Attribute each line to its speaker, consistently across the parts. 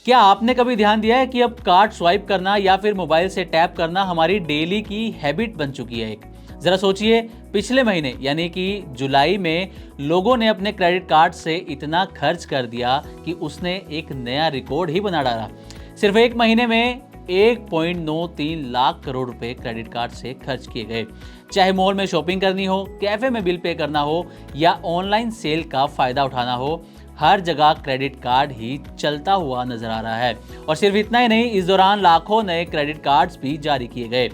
Speaker 1: क्या आपने कभी ध्यान दिया है कि अब कार्ड स्वाइप करना या फिर मोबाइल से टैप करना हमारी डेली की हैबिट बन चुकी है एक। जरा सोचिए, पिछले महीने यानी कि जुलाई में लोगों ने अपने क्रेडिट कार्ड से इतना खर्च कर दिया कि उसने एक नया रिकॉर्ड ही बना डाला। सिर्फ एक महीने में 1.93 लाख करोड़ रुपए क्रेडिट कार्ड से खर्च किए गए। चाहे मॉल में शॉपिंग करनी हो, कैफे में बिल पे करना हो या ऑनलाइन सेल का फायदा उठाना हो, हर जगह क्रेडिट कार्ड ही चलता हुआ नजर आ रहा है। और सिर्फ इतना ही नहीं, इस दौरान लाखों नए क्रेडिट कार्ड्स भी जारी किए गए।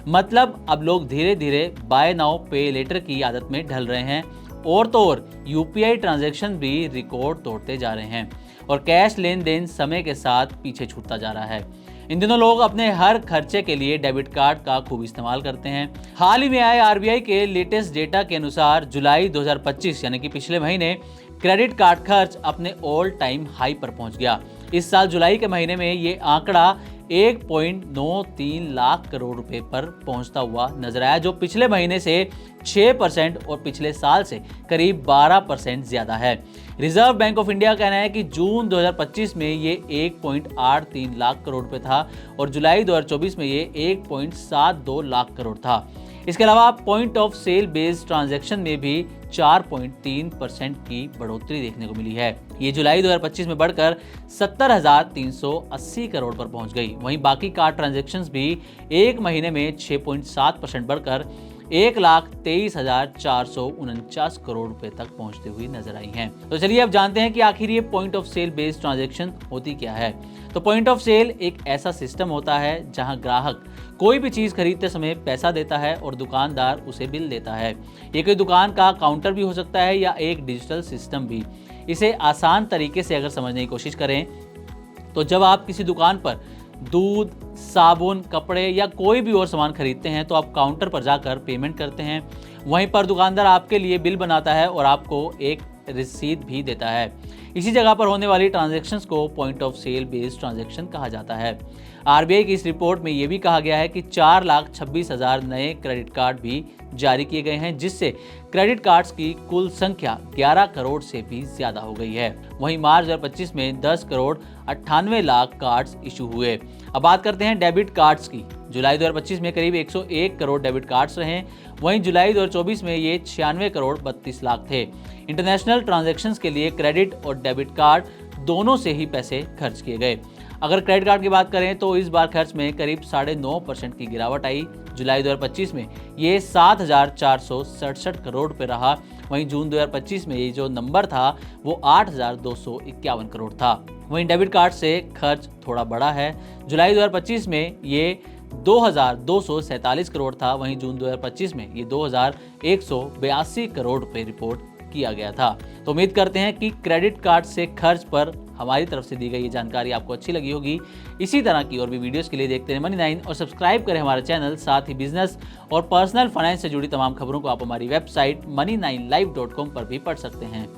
Speaker 1: मतलब अब लोग धीरे धीरे बाय नाउ पे लेटर की आदत में ढल रहे हैं। और तो और यूपीआई ट्रांजैक्शन भी रिकॉर्ड तोड़ते जा रहे हैं और कैश लेन देन समय के साथ पीछे छूटता जा रहा है। इन दिनों लोग अपने हर खर्चे के लिए डेबिट कार्ड का खूब इस्तेमाल करते हैं। हाल ही में आए आरबीआई के लेटेस्ट डेटा के अनुसार जुलाई 2025 यानी कि पिछले महीने क्रेडिट कार्ड खर्च अपने ऑल टाइम हाई पर पहुंच गया। इस साल जुलाई के महीने में ये आंकड़ा 1.93 लाख करोड़ रुपए पर पहुंचता हुआ नजर आया, जो पिछले महीने से 6% और पिछले साल से करीब 12% ज्यादा है। रिजर्व बैंक ऑफ इंडिया का कहना है कि जून 2025 में ये 1.83 लाख करोड़ रुपए था और जुलाई 2024 में ये 1.72 लाख करोड़ था। इसके अलावा point of sale based transaction में भी 4.3% की बढ़ोतरी देखने को मिली है। ये जुलाई 2025 में बढ़कर 70,380 करोड़ पर पहुंच गई। वहीं बाकी कार्ड ट्रांजैक्शंस भी एक महीने में 6.7% बढ़कर 1,23,449 करोड़ रुपए तक पहुंचती हुई नजर आई हैं। तो चलिए अब जानते हैं कि आखिर ये point of sale based transaction होती क्या है। तो पॉइंट ऑफ सेल एक ऐसा सिस्टम होता है जहां ग्राहक कोई भी चीज खरीदते समय पैसा देता है और दुकानदार उसे बिल देता है। ये कोई दुकान का काउंटर भी हो सकता है या एक डिजिटल सिस्टम भी। इसे आसान तरीके से अगर समझने की कोशिश करें तो जब आप किसी दुकान पर दूध, साबुन, कपड़े या कोई भी और सामान खरीदते हैं तो आप काउंटर पर जाकर पेमेंट करते हैं। वहीं पर दुकानदार आपके लिए बिल बनाता है और आपको एक रसीद भी देता है। इसी जगह पर होने वाली ट्रांजैक्शंस को point of sale based transaction कहा जाता है। आरबीआई की इस रिपोर्ट में यह भी कहा गया है कि 4,26,000 नए क्रेडिट कार्ड भी जारी किए गए हैं, जिससे क्रेडिट कार्ड्स की कुल संख्या 11 करोड़ से भी ज्यादा हो गई है। वहीं मार्च 2025 में 10 करोड़ 98 लाख कार्ड्स इशू हुए। अब बात करते हैं डेबिट कार्ड्स की। जुलाई 2025 में करीब 101 करोड़ डेबिट कार्ड्स रहे। वहीं जुलाई 2024 में ये 96 करोड़ 32 लाख थे। इंटरनेशनल ट्रांजैक्शंस के लिए क्रेडिट और डेबिट कार्ड दोनों से ही पैसे खर्च किए गए। अगर क्रेडिट कार्ड की बात करें तो इस बार खर्च में करीब 9.5% की गिरावट आई। जुलाई 2025 में ये 7,467 करोड़ रुपए रहा। वहीं जून 2025 में ये जो नंबर था वो 8,251 करोड़ था। वहीं डेबिट कार्ड से खर्च थोड़ा बढ़ा है। जुलाई 2025 में ये 2,247 करोड़ था। वहीं जून 2025 में ये 2,182 करोड़ रुपए रिपोर्ट किया गया था। तो उम्मीद करते हैं कि क्रेडिट कार्ड से खर्च पर हमारी तरफ से दी गई ये जानकारी आपको अच्छी लगी होगी। इसी तरह की और भी वीडियोस के लिए देखते रहें मनी9 और सब्सक्राइब करें हमारा चैनल। साथ ही बिजनेस और पर्सनल फाइनेंस से जुड़ी तमाम खबरों को आप हमारी वेबसाइट money9live.com पर भी पढ़ सकते हैं।